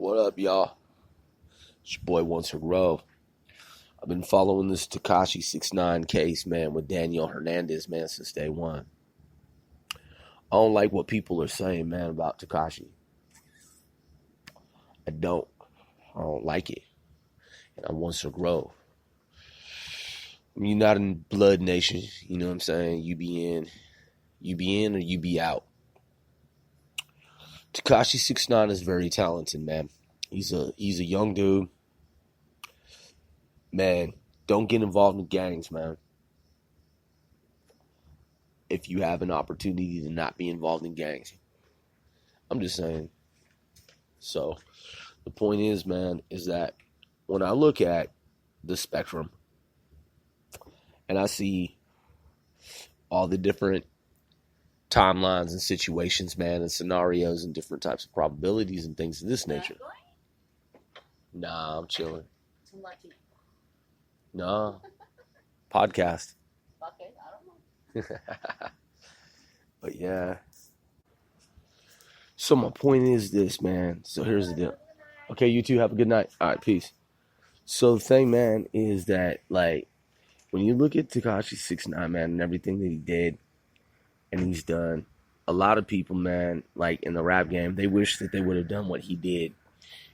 What up, y'all? It's your boy Once a Grow. I've been following this Tekashi 6ix9ine case, man, with Daniel Hernandez, man, since day one. I don't like what people are saying, man, about Tekashi. I don't like it. And I want to grow. I mean, you're not in Blood Nation, you know what I'm saying? You be in or you be out. Tekashi 6ix9ine is very talented, man. He's a young dude. Man, don't get involved in gangs, man. If you have an opportunity to not be involved in gangs. I'm just saying. So, the point is, man, is that when I look at the spectrum and I see all the different timelines and situations, man, and scenarios and different types of probabilities and things of this nature. Nah, I'm chilling. Nah. Podcast. Okay, I don't know. But yeah. So my point is this, man. So here's the deal. Okay, you two have a good night. All right, peace. So the thing, man, is that, like, when you look at Tekashi 6ix9ine, man, and everything that he did and he's done, a lot of people, man, like in the rap game, they wish that they would have done what he did. You know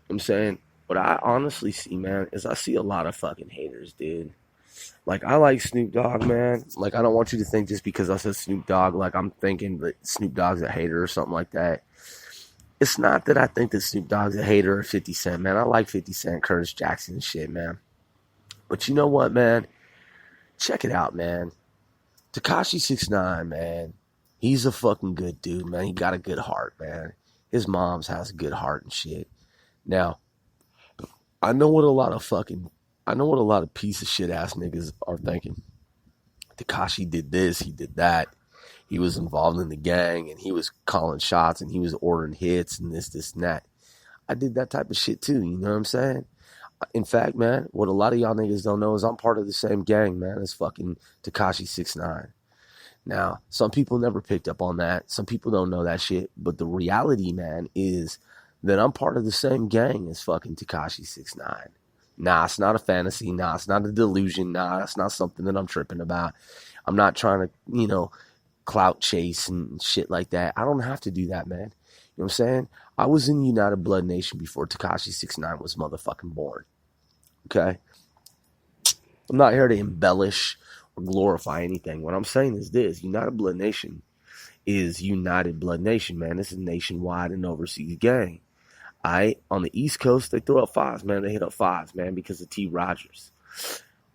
what I'm saying? What I honestly see, man, is I see a lot of fucking haters, dude. Like, I like Snoop Dogg, man. Like, I don't want you to think just because I said Snoop Dogg, like, I'm thinking that Snoop Dogg's a hater or something like that. It's not that I think that Snoop Dogg's a hater or 50 Cent, man. I like 50 Cent, Curtis Jackson and shit, man. But you know what, man? Check it out, man. Tekashi 6ix9ine, man. He's a fucking good dude, man. He got a good heart, man. His mom's has a good heart and shit. Now, I know what a lot of piece of shit ass niggas are thinking. Tekashi did this, he did that. He was involved in the gang and he was calling shots and he was ordering hits and this and that. I did that type of shit too, you know what I'm saying? In fact, man, what a lot of y'all niggas don't know is I'm part of the same gang, man, as fucking Tekashi 6ix9ine. Now, some people never picked up on that. Some people don't know that shit. But the reality, man, is that I'm part of the same gang as fucking Tekashi 6ix9ine. Nah, it's not a fantasy. Nah, it's not a delusion. Nah, it's not something that I'm tripping about. I'm not trying to, clout chase and shit like that. I don't have to do that, man. You know what I'm saying? I was in United Blood Nation before Tekashi 6ix9ine was motherfucking born. Okay? I'm not here to embellish or glorify anything. What I'm saying is this. United Blood Nation is United Blood Nation, man. This is a nationwide and overseas gang. On the East Coast, they throw up fives, man. They hit up fives, man, because of T. Rogers.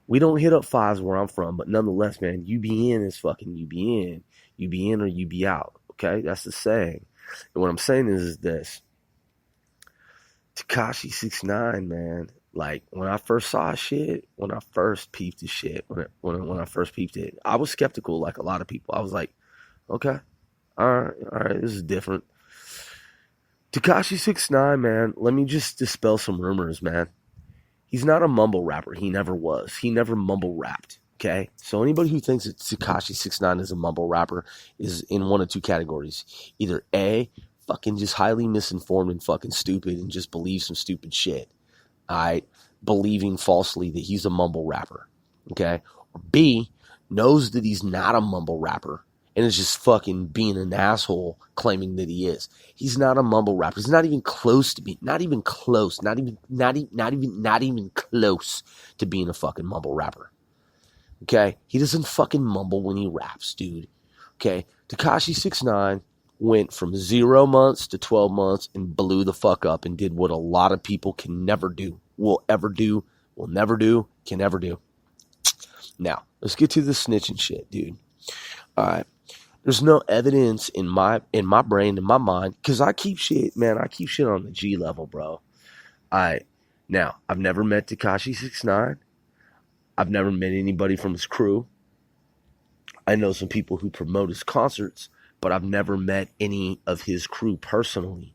We don't hit up fives where I'm from, but nonetheless, man, you be in is fucking you be in. You be in or you be out, okay? That's the saying. And what I'm saying is this. Tekashi 6ix9ine, man, like, when I first saw shit, when I first peeped the shit, when I first peeped it, I was skeptical like a lot of people. I was like, okay, all right, this is different. Tekashi 6ix9ine, man, let me just dispel some rumors, man. He's not a mumble rapper. He never was. He never mumble rapped, okay? So anybody who thinks that Tekashi 6ix9ine is a mumble rapper is in one of two categories. Either A, fucking just highly misinformed and fucking stupid and just believes some stupid shit. Alright? Believing falsely that he's a mumble rapper, okay? Or B, knows that he's not a mumble rapper and is just fucking being an asshole claiming that he is. He's not a mumble rapper. He's not even close to being, not even close to being a fucking mumble rapper. Okay? He doesn't fucking mumble when he raps, dude. Okay? Tekashi 6ix9ine went from 0 months to 12 months and blew the fuck up and did what a lot of people can never do, will ever do, will never do, can never do. Now, let's get to the snitching shit, dude. Alright. There's no evidence in my brain, in my mind, because I keep shit, man. I keep shit on the G level, bro. Now, I've never met Tekashi 6ix9ine. I've never met anybody from his crew. I know some people who promote his concerts, but I've never met any of his crew personally.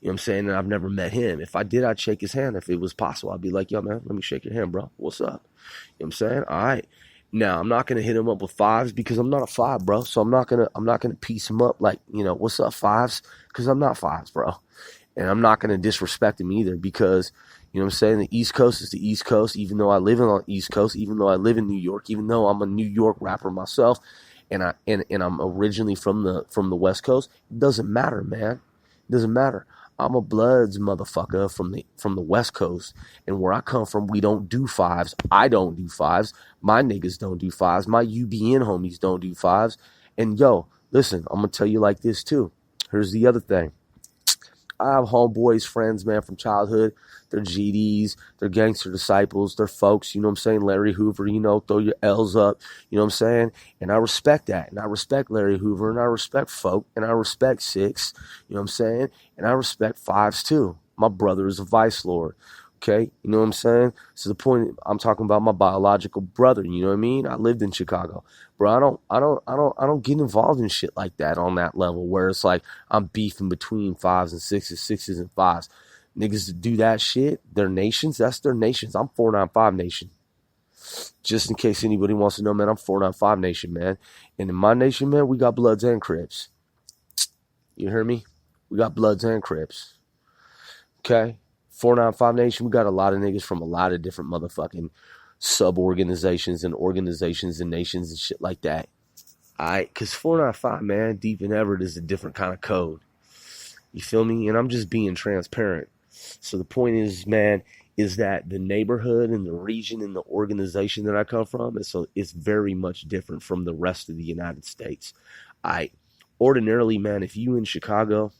You know what I'm saying? And I've never met him. If I did, I'd shake his hand if it was possible. I'd be like, yo, man, let me shake your hand, bro. What's up? You know what I'm saying? All right. Now, I'm not going to hit him up with fives because I'm not a five, bro. So I'm not going to piece him up like, what's up, fives? Because I'm not fives, bro. And I'm not going to disrespect him either because, you know what I'm saying, the East Coast is the East Coast, even though I live on the East Coast, even though I live in New York, even though I'm a New York rapper myself, and I'm originally from the West Coast. It doesn't matter, man. It doesn't matter. I'm a Bloods motherfucker from the West Coast, and where I come from, we don't do fives. I don't do fives. My niggas don't do fives. My UBN homies don't do fives. And yo, listen, I'm gonna tell you like this too. Here's the other thing. I have homeboys, friends, man, from childhood. They're GDs, they're gangster disciples, they're folks, you know what I'm saying? Larry Hoover, you know, throw your L's up, you know what I'm saying? And I respect that. And I respect Larry Hoover, and I respect folk, and I respect Six, you know what I'm saying? And I respect Fives too. My brother is a vice lord. Okay, you know what I'm saying? So the point, I'm talking about my biological brother. You know what I mean? I lived in Chicago, bro. I don't get involved in shit like that on that level where it's like I'm beefing between fives and sixes, sixes and fives. Niggas that do that shit, their nations, that's their nations. I'm 495 Nation. Just in case anybody wants to know, man, I'm 495 Nation, man. And in my nation, man, we got Bloods and Crips. You hear me? We got Bloods and Crips. Okay? 495 Nation, we got a lot of niggas from a lot of different motherfucking sub-organizations and organizations and nations and shit like that. Alright? Because 495, man, Deep in Everett is a different kind of code. You feel me? And I'm just being transparent. So the point is, man, is that the neighborhood and the region and the organization that I come from it's very much different from the rest of the United States. Ordinarily, man, if you in Chicago,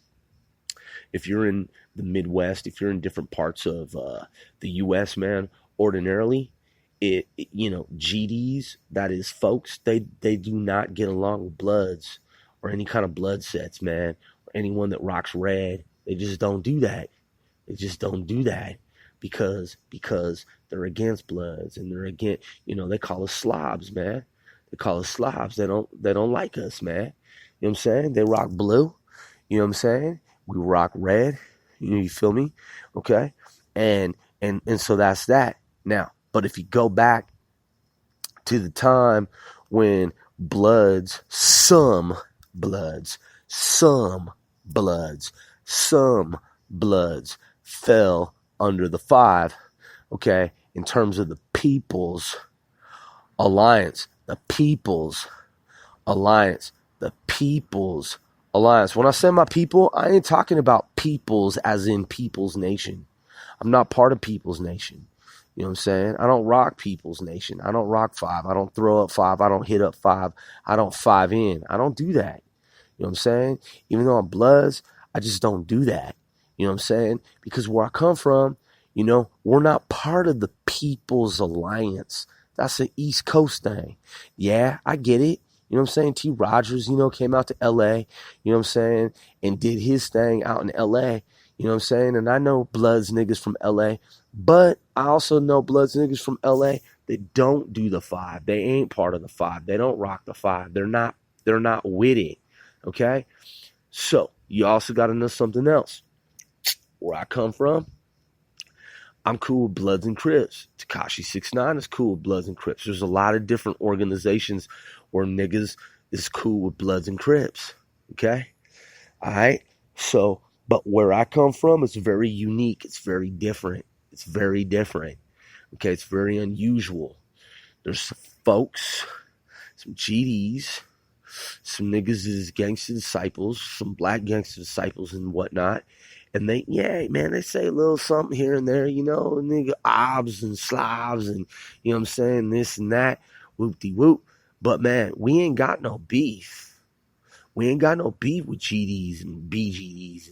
if you're in the Midwest, if you're in different parts of the U.S., man, ordinarily, you know, GDs, that is folks, they do not get along with Bloods or any kind of blood sets, man, or anyone that rocks red. They just don't do that. They just don't do that because they're against Bloods and they're against, you know, they call us slobs, man. They call us slobs. They don't like us, man. You know what I'm saying? They rock blue. You know what I'm saying? We rock red. You feel me? Okay? And so that's that. Now, but if you go back to the time when some bloods fell under the five, okay, in terms of the People's Alliance. The People's Alliance. When I say my people, I ain't talking about peoples as in People's Nation. I'm not part of People's Nation. You know what I'm saying? I don't rock People's Nation. I don't rock five. I don't throw up five. I don't hit up five. I don't five in. I don't do that. You know what I'm saying? Even though I'm Bloods, I just don't do that. You know what I'm saying? Because where I come from, you know, we're not part of the People's Alliance. That's an East Coast thing. Yeah, I get it. You know what I'm saying? T. Rogers, you know, came out to L.A., you know what I'm saying, and did his thing out in L.A., you know what I'm saying? And I know Bloods niggas from L.A., but I also know Bloods niggas from L.A. that don't do the five. They ain't part of the five. They don't rock the five. They're not with it, okay? So, you also got to know something else. Where I come from, I'm cool with Bloods and Crips. Tekashi 6ix9ine is cool with Bloods and Crips. There's a lot of different organizations where niggas is cool with Bloods and Crips. Okay? Alright? So, but where I come from, it's very unique. It's very different. It's very different. Okay? It's very unusual. There's some folks, some GDs, some niggas is gangster disciples, some black gangster disciples and whatnot. And they say a little something here and there, you know, nigga, obs and slobs and, you know what I'm saying, this and that, whoop-de-whoop. But, man, we ain't got no beef. We ain't got no beef with GDs and BGDs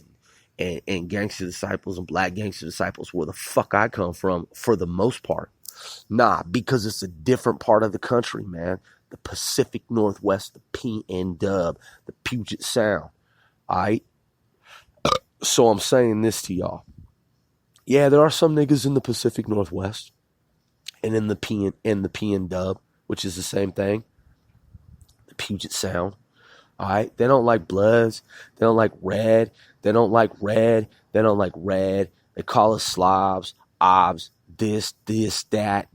and gangster disciples and black gangster disciples where the fuck I come from for the most part. Nah, because it's a different part of the country, man. The Pacific Northwest, the PN-Dub, the Puget Sound, all right? So I'm saying this to y'all. Yeah, there are some niggas in the Pacific Northwest and in the PN-Dub, which is the same thing. The Puget Sound. All right? They don't like Bloods. They don't like red. They don't like red. They don't like red. They call us slobs, obs, this, that.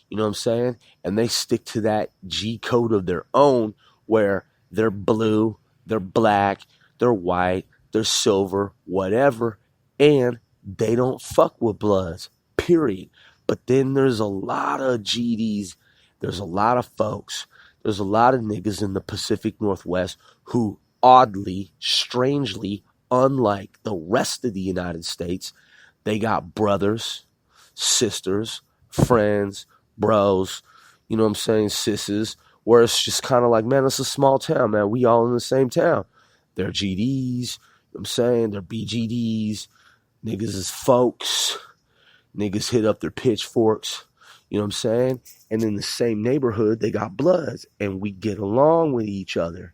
You know what I'm saying? And they stick to that G code of their own where they're blue, they're black, they're white, they're silver, whatever, And they don't fuck with Bloods, period. But then there's a lot of GDs, there's a lot of folks, there's a lot of niggas in the Pacific Northwest who oddly, strangely, unlike the rest of the United States, they got brothers, sisters, friends, bros, you know what I'm saying, sisses, where it's just kind of like, man, it's a small town, man. We all in the same town. They're GDs, you know what I'm saying? They're BGDs. Niggas is folks. Niggas hit up their pitchforks. You know what I'm saying? And in the same neighborhood, they got Bloods. And we get along with each other.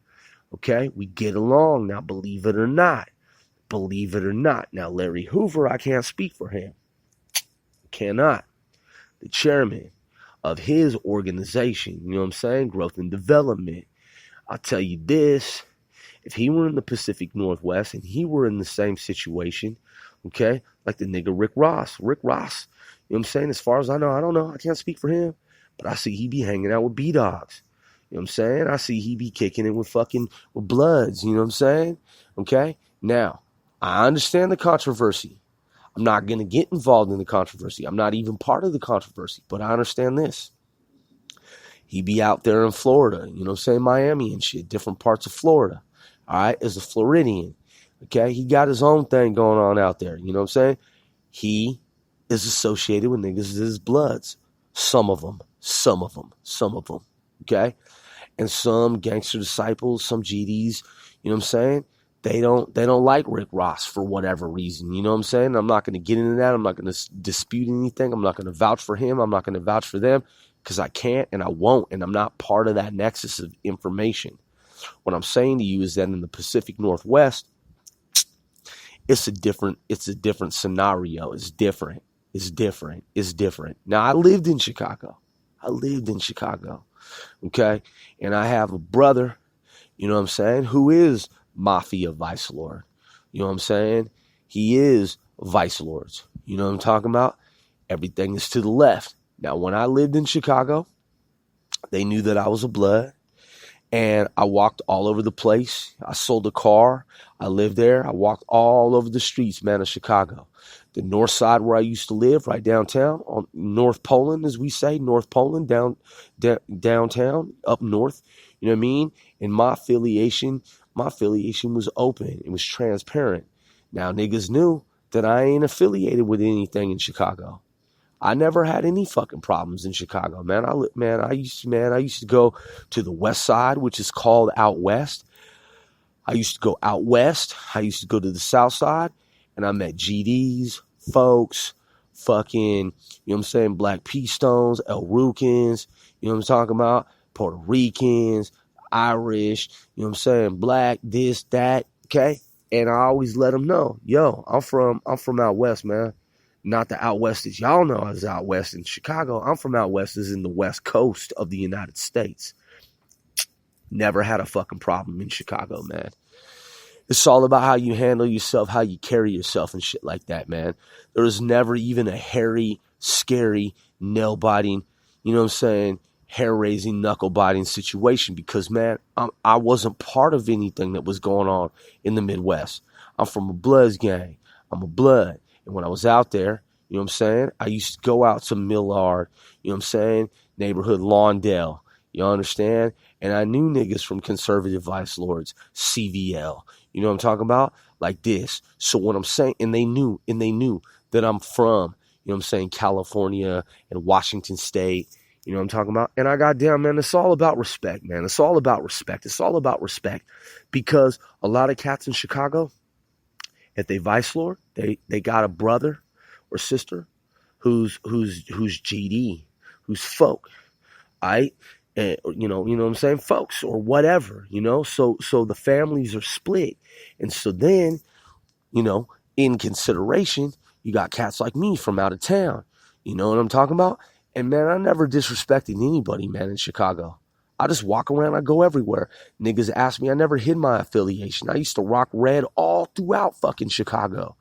Okay? We get along. Now, believe it or not. Believe it or not. Now, Larry Hoover, I can't speak for him. Cannot. The chairman of his organization, you know what I'm saying? Growth and Development. I'll tell you this. If he were in the Pacific Northwest and he were in the same situation, okay, like the nigga Rick Ross, you know what I'm saying? As far as I don't know, I can't speak for him, but I see he be hanging out with B-Dogs, you know what I'm saying? I see he be kicking it with Bloods, you know what I'm saying? Okay, now, I understand the controversy. I'm not going to get involved in the controversy. I'm not even part of the controversy, but I understand this. He be out there in Florida, you know what I'm saying, Miami and shit, different parts of Florida. All right, as a Floridian, okay, he got his own thing going on out there. You know what I'm saying? He is associated with niggas as Bloods. Some of them. Okay, and some gangster disciples, some GDs. You know what I'm saying? They don't like Rick Ross for whatever reason. You know what I'm saying? I'm not going to get into that. I'm not going to dispute anything. I'm not going to vouch for him. I'm not going to vouch for them because I can't and I won't, and I'm not part of that nexus of information. What I'm saying to you is that in the Pacific Northwest, it's a different scenario. It's different. Now, I lived in Chicago. Okay? And I have a brother, you know what I'm saying, who is Mafia Vice Lord. You know what I'm saying? He is Vice Lords. You know what I'm talking about? Everything is to the left. Now, when I lived in Chicago, they knew that I was a Blood. And I walked all over the place. I sold a car. I lived there. I walked all over the streets, man, of Chicago. The north side where I used to live, right downtown, on North Poland, as we say, North Poland, downtown, up north. You know what I mean? And my affiliation was open. It was transparent. Now, niggas knew that I ain't affiliated with anything in Chicago. I never had any fucking problems in Chicago, man. I used to go to the west side, which is called out west. I used to go out west. I used to go to the south side, and I met GDs, folks, fucking, you know what I'm saying, Black P Stones, El Rukins, you know what I'm talking about, Puerto Ricans, Irish, you know what I'm saying, black, this, that, okay? And I always let them know, yo, I'm from out west, man. Not the out west as y'all know as out west in Chicago. I'm from out west as in the west coast of the United States. Never had a fucking problem in Chicago, man. It's all about how you handle yourself, how you carry yourself and shit like that, man. There was never even a hairy, scary, nail-biting, you know what I'm saying, hair-raising, knuckle-biting situation because, man, I wasn't part of anything that was going on in the Midwest. I'm from a Bloods gang. I'm a Blood. And when I was out there, you know what I'm saying, I used to go out to Millard, you know what I'm saying, neighborhood Lawndale, you understand? And I knew niggas from conservative vice lords, CVL, you know what I'm talking about? Like this. So what I'm saying, and they knew that I'm from, you know what I'm saying, California and Washington State, you know what I'm talking about? And I got down, man, it's all about respect, man. It's all about respect. It's all about respect because a lot of cats in Chicago, if they vice lord, they got a brother or sister who's GD, who's folk, right? And, you know what I'm saying, folks or whatever, you know. So the families are split, and so then, you know, in consideration, you got cats like me from out of town. You know what I'm talking about? And man, I never disrespected anybody, man, in Chicago. I just walk around. I go everywhere. Niggas ask me. I never hid my affiliation. I used to rock red all throughout fucking Chicago.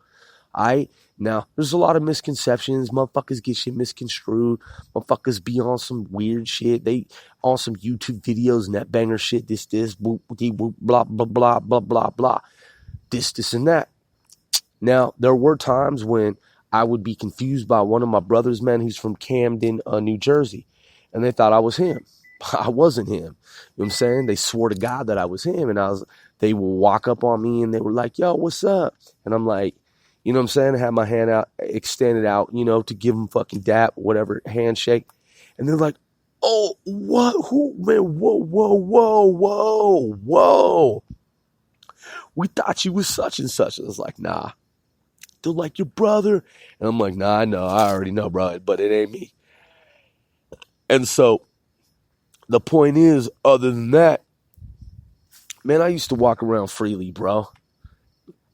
Now, there's a lot of misconceptions. Motherfuckers get shit misconstrued. Motherfuckers be on some weird shit. They on some YouTube videos, net banger shit. This, whoop, whoop, blah, blah, blah, blah, blah, blah. This, and that. Now, there were times when I would be confused by one of my brothers, man, who's from Camden, New Jersey, and they thought I was him. I wasn't him. You know what I'm saying? They swore to God that I was him, and they would walk up on me and they were like, yo, what's up? And I'm like, you know what I'm saying? I had my hand out, extended out, to give them fucking dap, whatever, handshake. And they're like, oh, what? Who, man? Whoa, whoa, whoa, whoa, whoa. We thought you was such and such. I was like, nah. They're like, your brother. And I'm like, nah, I know. I already know, bro, but it ain't me. And so the point is, other than that, man, I used to walk around freely, bro.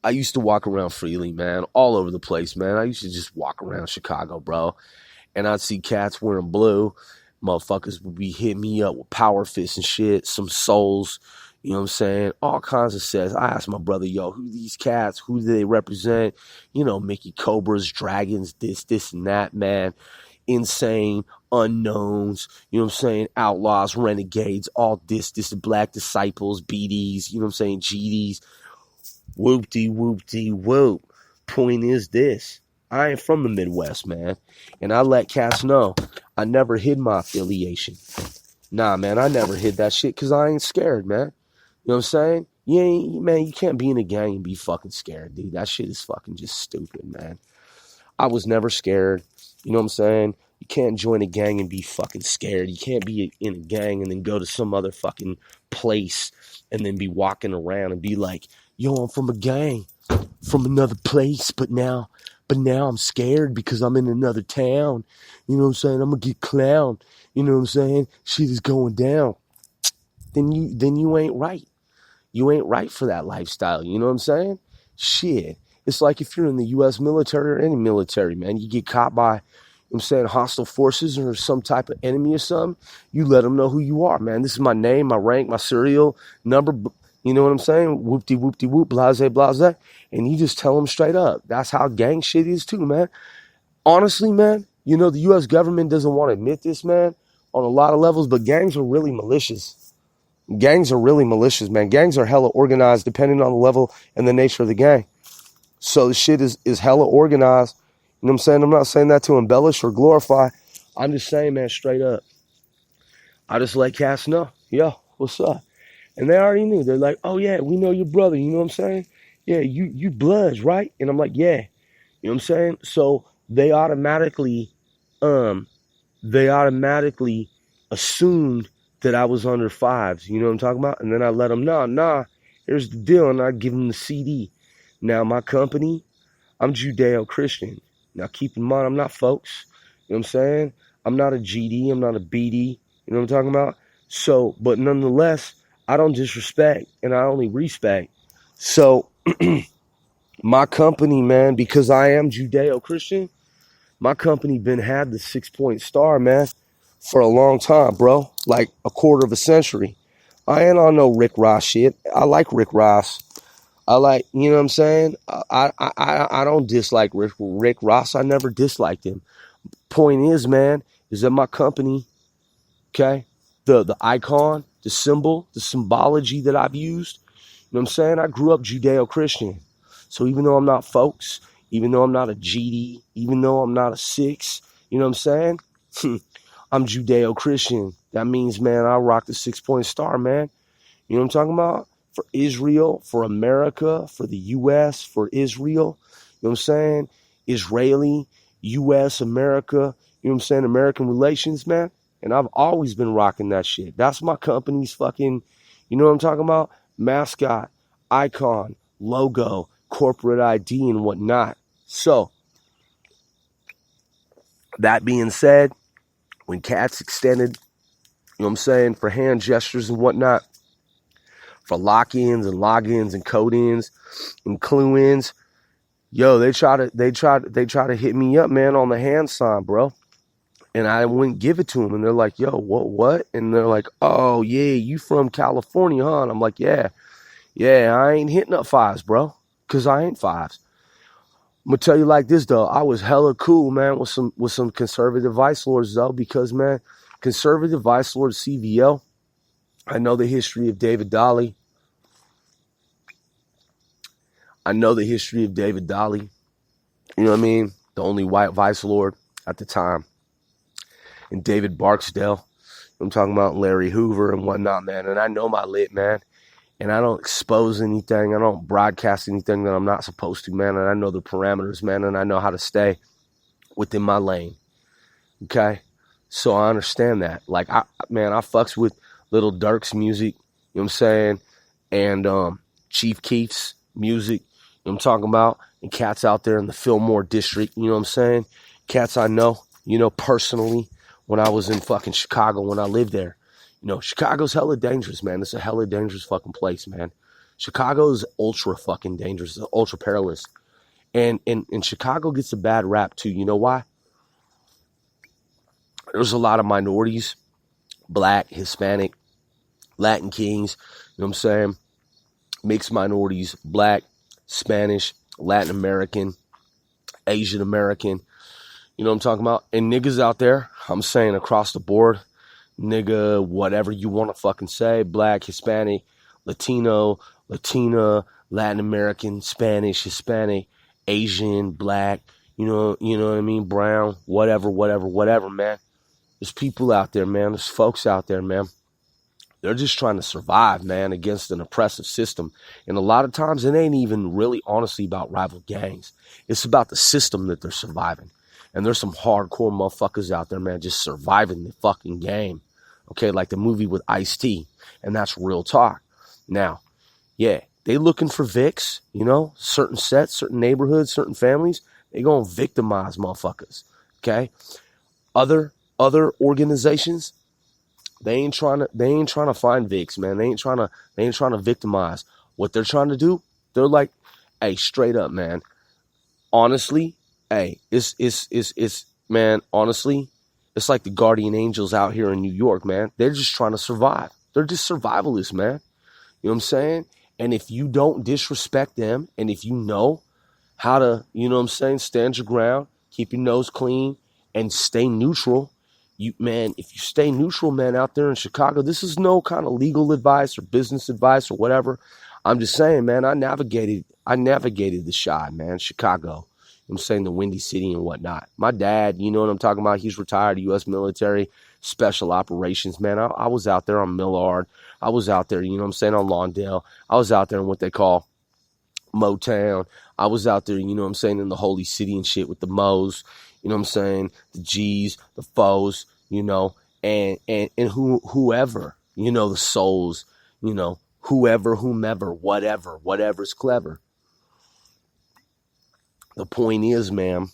I used to walk around freely, man, all over the place, man. I used to just walk around Chicago, bro. And I'd see cats wearing blue. Motherfuckers would be hitting me up with power fists and shit, some souls, you know what I'm saying? All kinds of sets. I asked my brother, yo, who these cats? Who do they represent? Mickey Cobras, dragons, this, and that, man. Insane, unknowns, you know what I'm saying? Outlaws, renegades, all this, black disciples, BDs, you know what I'm saying? GDs. Whoop-de-whoop-de-whoop. Point is this. I ain't from the Midwest, man. And I let cats know I never hid my affiliation. Nah, man, I never hid that shit because I ain't scared, man. You know what I'm saying? You can't be in a gang and be fucking scared, dude. That shit is fucking just stupid, man. I was never scared. You know what I'm saying? You can't join a gang and be fucking scared. You can't be in a gang and then go to some other fucking place and then be walking around and be like, yo, I'm from a gang, from another place, but now I'm scared because I'm in another town. You know what I'm saying? I'm gonna get clowned. You know what I'm saying? Shit is going down. Then you ain't right. You ain't right for that lifestyle. You know what I'm saying? Shit. It's like if you're in the U.S. military or any military, man, you get caught by, you know what I'm saying, hostile forces or some type of enemy or something, you let them know who you are, man. This is my name, my rank, my serial number, you know what I'm saying? Whoop-de-whoop-de-whoop, blase, blase. And you just tell them straight up. That's how gang shit is too, man. Honestly, man, the U.S. government doesn't want to admit this, man, on a lot of levels, but gangs are really malicious. Gangs are really malicious, man. Gangs are hella organized depending on the level and the nature of the gang. So the shit is hella organized. You know what I'm saying? I'm not saying that to embellish or glorify. I'm just saying, man, straight up. I just let cats know, yo, what's up? And they already knew. They're like, oh, yeah, we know your brother. You know what I'm saying? Yeah, you Bloods, right? And I'm like, yeah. You know what I'm saying? So they automatically assumed that I was under fives. You know what I'm talking about? And then I let them know, nah, here's the deal. And I give them the CD. Now, my company, I'm Judeo-Christian. Now, keep in mind, I'm not folks. You know what I'm saying? I'm not a GD. I'm not a BD. You know what I'm talking about? So, but nonetheless, I don't disrespect and I only respect. So, my company, man, because I am Judeo-Christian, my company had the 6-point star, man, for a long time, bro. Like a quarter of a century. I ain't on no Rick Ross shit. I like Rick Ross. I like, you know what I'm saying? I don't dislike Rick Ross. I never disliked him. Point is that my company, okay, the icon, the symbol, the symbology that I've used, you know what I'm saying? I grew up Judeo-Christian. So even though I'm not folks, even though I'm not a GD, even though I'm not a 6, you know what I'm saying? I'm Judeo-Christian. That means, man, I rock the 6-point star, man. You know what I'm talking about? For Israel, for America, for the U.S., for Israel. You know what I'm saying? Israeli, U.S., America, you know what I'm saying? American relations, man. And I've always been rocking that shit. That's my company's fucking, you know what I'm talking about? Mascot, icon, logo, corporate ID, and whatnot. So, that being said, when cats extended, you know what I'm saying, for hand gestures and whatnot, for lock-ins and logins and code-ins and clue-ins, yo, they try to hit me up, man, on the hand sign, bro. And I wouldn't give it to them. And they're like, yo, what? And they're like, oh, yeah, you from California, huh? And I'm like, yeah, I ain't hitting up fives, bro, because I ain't fives. I'm going to tell you like this, though. I was hella cool, man, with some conservative vice lords, though, because, man, conservative vice lord CVL, I know the history of David Dolly. I know the history of David Dolly. You know what I mean? The only white vice lord at the time. And David Barksdale. I'm talking about Larry Hoover and whatnot, man. And I know my lit, man. And I don't expose anything. I don't broadcast anything that I'm not supposed to, man. And I know the parameters, man. And I know how to stay within my lane. Okay? So I understand that. Like, I fucks with Little Durk's music. You know what I'm saying? And Chief Keef's music. You know what I'm talking about? And cats out there in the Fillmore district. You know what I'm saying? Cats I know, personally, when I was in fucking Chicago, when I lived there. Chicago's hella dangerous, man. It's a hella dangerous fucking place, man. Chicago is ultra fucking dangerous, ultra perilous. And Chicago gets a bad rap too. You know why? There's a lot of minorities, Black, Hispanic, Latin Kings, you know what I'm saying? Mixed minorities, Black, Spanish, Latin American, Asian American, you know what I'm talking about? And niggas out there, I'm saying across the board, nigga, whatever you want to fucking say, Black, Hispanic, Latino, Latina, Latin American, Spanish, Hispanic, Asian, Black, you know what I mean? Brown, whatever, man. There's people out there, man. There's folks out there, man. They're just trying to survive, man, against an oppressive system. And a lot of times it ain't even really honestly about rival gangs. It's about the system that they're surviving. And there's some hardcore motherfuckers out there, man, just surviving the fucking game. Okay, like the movie with Ice-T. And that's real talk. Now, yeah, they looking for Vicks, certain sets, certain neighborhoods, certain families. They gonna victimize motherfuckers. Okay? Other organizations, they ain't trying to find Vicks, man. They ain't trying to victimize. What they're trying to do, they're like, hey, straight up, man. Honestly, hey, it's man, honestly, it's like the guardian angels out here in New York, man. They're just trying to survive. They're just survivalists, man. You know what I'm saying? And if you don't disrespect them, and if you know how to, stand your ground, keep your nose clean, and stay neutral, if you stay neutral, man, out there in Chicago, this is no kind of legal advice or business advice or whatever. I'm just saying, man, I navigated the Chi, man, Chicago. I'm saying the Windy City and whatnot. My dad, you know what I'm talking about? He's retired U.S. military, special operations, man. I was out there on Millard. I was out there, on Lawndale. I was out there in what they call Motown. I was out there, in the Holy City and shit with the Mo's. You know what I'm saying? The G's, the foes, and whoever, the souls, whoever, whomever, whatever's clever. The point is, man,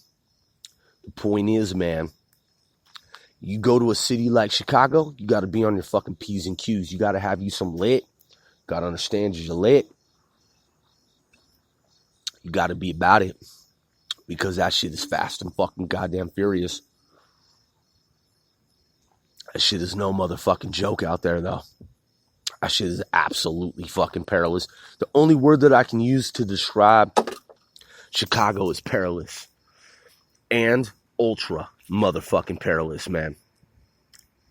you go to a city like Chicago, you got to be on your fucking P's and Q's. You got to have you some lit. Got to understand you're lit. You got to be about it. Because that shit is fast and fucking goddamn furious. That shit is no motherfucking joke out there, though. That shit is absolutely fucking perilous. The only word that I can use to describe Chicago is perilous. And ultra motherfucking perilous, man.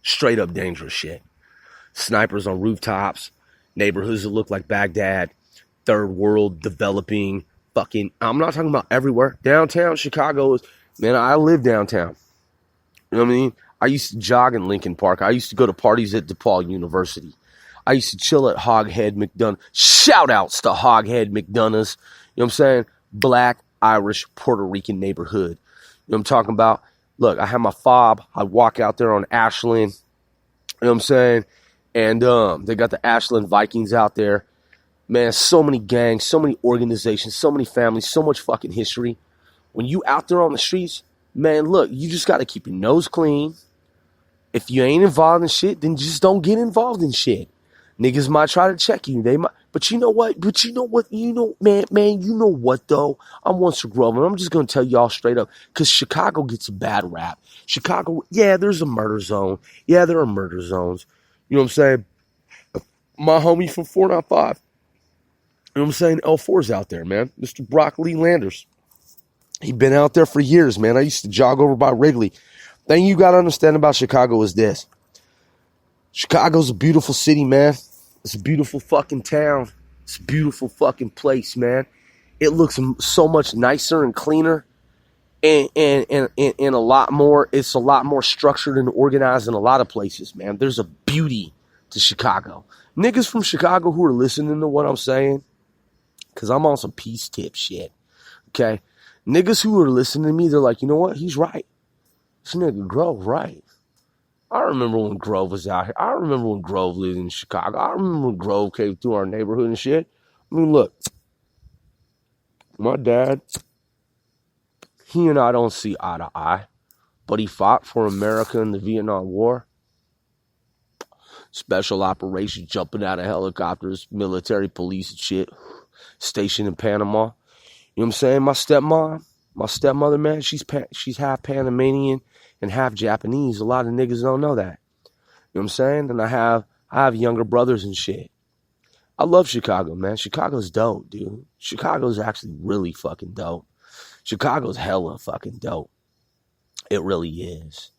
Straight up dangerous shit. Snipers on rooftops. Neighborhoods that look like Baghdad. Third world developing. Fucking, I'm not talking about everywhere. Downtown Chicago is, man, I live downtown. You know what I mean? I used to jog in Lincoln Park. I used to go to parties at DePaul University. I used to chill at Hoghead McDonough. Shout outs to Hoghead McDonough's. You know what I'm saying? Black, Irish, Puerto Rican neighborhood. You know what I'm talking about? Look, I have my fob. I walk out there on Ashland. You know what I'm saying? And they got the Ashland Vikings out there. Man, so many gangs, so many organizations, so many families, so much fucking history. When you out there on the streets, man, look, you just got to keep your nose clean. If you ain't involved in shit, then just don't get involved in shit. Niggas might try to check you. They might, but you know what? Man, you know what though? I'm Once Grove, and I'm just gonna tell y'all straight up, because Chicago gets a bad rap. Chicago, yeah, there's a murder zone. Yeah, there are murder zones. You know what I'm saying? My homie from 495. You know what I'm saying? L4's out there, man. Mr. Brock Lee Landers. He been out there for years, man. I used to jog over by Wrigley. Thing you got to understand about Chicago is this. Chicago's a beautiful city, man. It's a beautiful fucking town. It's a beautiful fucking place, man. it looks so much nicer and cleaner. And a lot more, it's a lot more structured and organized in a lot of places, man. There's a beauty to Chicago. Niggas from Chicago who are listening to what I'm saying, because I'm on some peace tip shit, okay? Niggas who are listening to me, they're like, you know what? He's right. This nigga Grove, right. I remember when Grove was out here. I remember when Grove lived in Chicago. I remember when Grove came through our neighborhood and shit. I mean, look, my dad, he and I don't see eye to eye, but he fought for America in the Vietnam War. Special operations, jumping out of helicopters, military police and shit, stationed in Panama. You know what I'm saying? My stepmother, man, she's half Panamanian and half Japanese. A lot of niggas don't know that. You know what I'm saying? And I have younger brothers and shit. I love Chicago, man. Chicago's dope, dude. Chicago's actually really fucking dope. Chicago's hella fucking dope. It really is.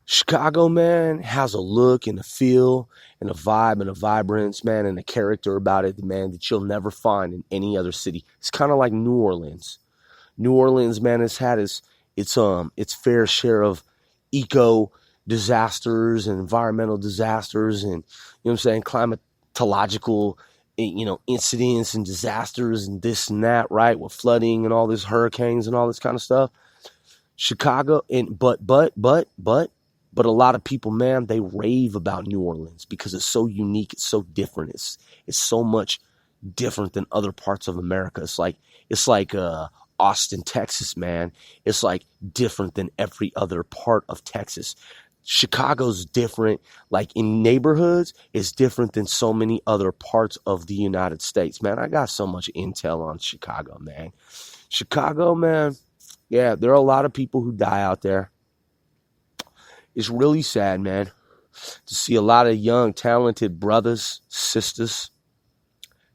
Chicago, man, has a look and a feel and a vibe and a vibrance, man, and a character about it, man, that you'll never find in any other city. It's kind of like New Orleans. New Orleans, man, has had its fair share of eco disasters and environmental disasters and, you know what I'm saying, climatological, incidents and disasters and this and that, right, with flooding and all this hurricanes and all this kind of stuff. Chicago, but a lot of people, man, they rave about New Orleans because it's so unique, it's so different, it's so much different than other parts of America. It's like Austin, Texas, man. It's like different than every other part of Texas. Chicago's different, like in neighborhoods, it's different than so many other parts of the United States, man. I got so much intel on Chicago, man. Chicago, man, yeah, there are a lot of people who die out there. It's really sad, man, to see a lot of young, talented brothers, sisters,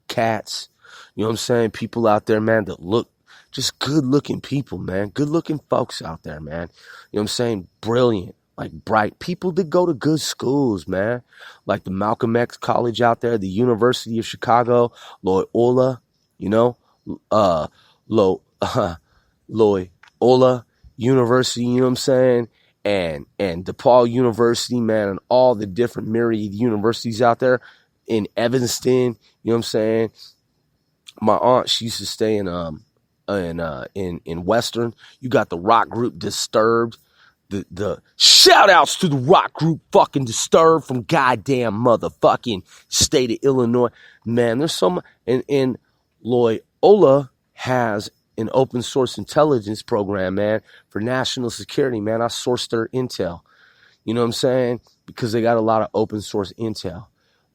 cats, you know what I'm saying, people out there, man, that look just good-looking people, man, good-looking folks out there, man, you know what I'm saying, brilliant, like bright people that go to good schools, man, like the Malcolm X College out there, the University of Chicago, Loyola, Loyola University, you know what I'm saying, and DePaul University, man, and all the different myriad universities out there in Evanston, you know what I'm saying. My aunt, she used to stay in Western. You got the rock group Disturbed. The shout outs to the rock group fucking Disturbed from goddamn motherfucking state of Illinois. Man, there's so much. And Loyola has an open source intelligence program, man, for national security, man. I sourced their intel. You know what I'm saying? Because they got a lot of open source intel.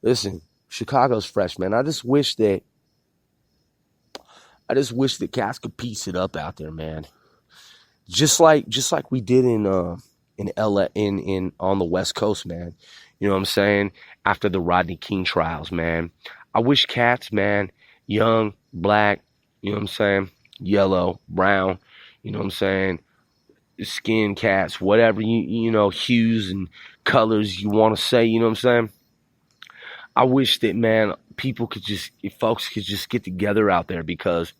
Listen, Chicago's fresh, man. I just wish that cats could piece it up out there, man. Just like we did in LA, in on the West Coast, man. You know what I'm saying? After the Rodney King trials, man. I wish cats, man, young, black, you know what I'm saying, yellow, brown, you know what I'm saying, skin cats, whatever you know, hues and colors you want to say, you know what I'm saying? I wish that, man, folks could just get together out there, because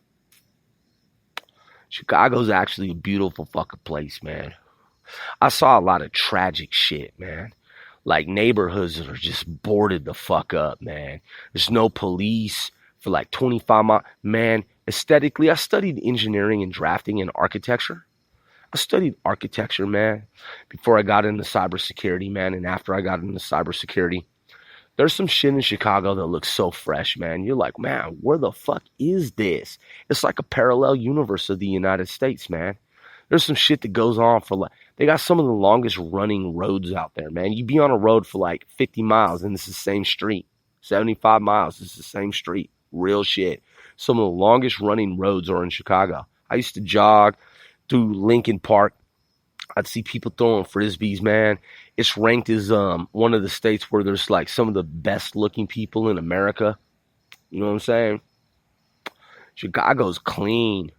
Chicago's actually a beautiful fucking place, man. I saw a lot of tragic shit, man. Like neighborhoods that are just boarded the fuck up, man. There's no police for like 25 miles. Man, aesthetically, I studied engineering and drafting and architecture. I studied architecture, man, before I got into cybersecurity, man, and after I got into cybersecurity. There's some shit in Chicago that looks so fresh, man. You're like, man, where the fuck is this? It's like a parallel universe of the United States, man. There's some shit that goes on for like, they got some of the longest running roads out there, man. You be on a road for like 50 miles and it's the same street. 75 miles, it's the same street. Real shit. Some of the longest running roads are in Chicago. I used to jog through Lincoln Park. I'd see people throwing frisbees, man. It's ranked as one of the states where there's like some of the best looking people in America. You know what I'm saying? Chicago's clean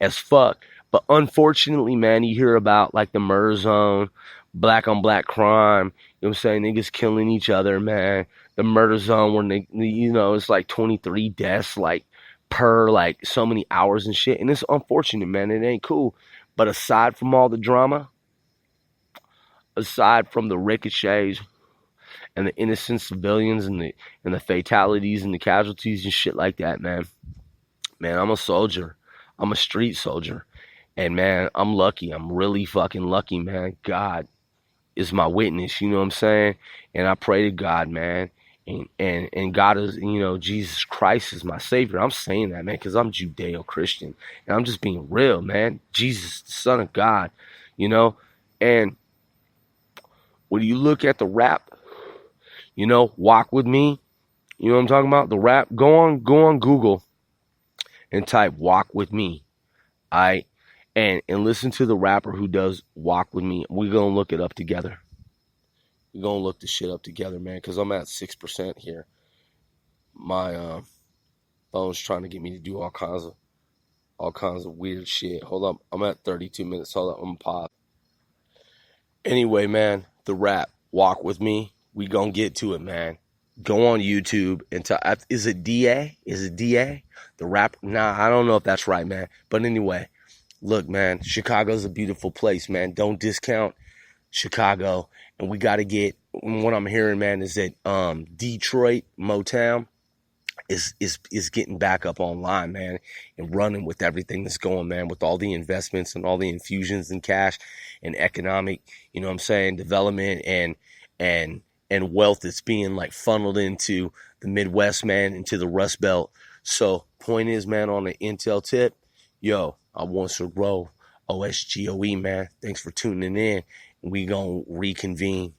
as fuck. But unfortunately, man, you hear about like the murder zone, black on black crime. You know what I'm saying? Niggas killing each other, man. The murder zone where, it's like 23 deaths like per like so many hours and shit. And it's unfortunate, man. It ain't cool. But aside from all the drama, aside from the ricochets and the innocent civilians and the fatalities and the casualties and shit like that, man, I'm a soldier. I'm a street soldier. And man, I'm lucky. I'm really fucking lucky, man. God is my witness, you know what I'm saying? And I pray to God, man. And God is, Jesus Christ is my savior. I'm saying that, man, because I'm Judeo-Christian. And I'm just being real, man. Jesus, the Son of God, you know? And when you look at the rap, walk with me, you know what I'm talking about? The rap, go on Google and type walk with me. All right. And listen to the rapper who does walk with me. We're gonna look it up together. We're gonna look the shit up together, man, because I'm at 6% here. My phone's trying to get me to do all kinds of weird shit. Hold up. I'm at 32 minutes. Hold up, I'm gonna pause. Anyway, man, the rap, walk with me. We gonna get to it, man. Go on YouTube and is it DA? Is it DA? The rap? Nah, I don't know if that's right, man. But anyway, look, man, Chicago's a beautiful place, man. Don't discount Chicago. And we got to get, what I'm hearing, man, is that Detroit Motown is getting back up online, man, and running with everything that's going, man, with all the investments and all the infusions in cash and economic, you know what I'm saying, development and wealth that's being like funneled into the Midwest, man, into the Rust Belt. So point is, man, on the intel tip, yo, I want to grow OSGOE, man. Thanks for tuning in. We gonna reconvene.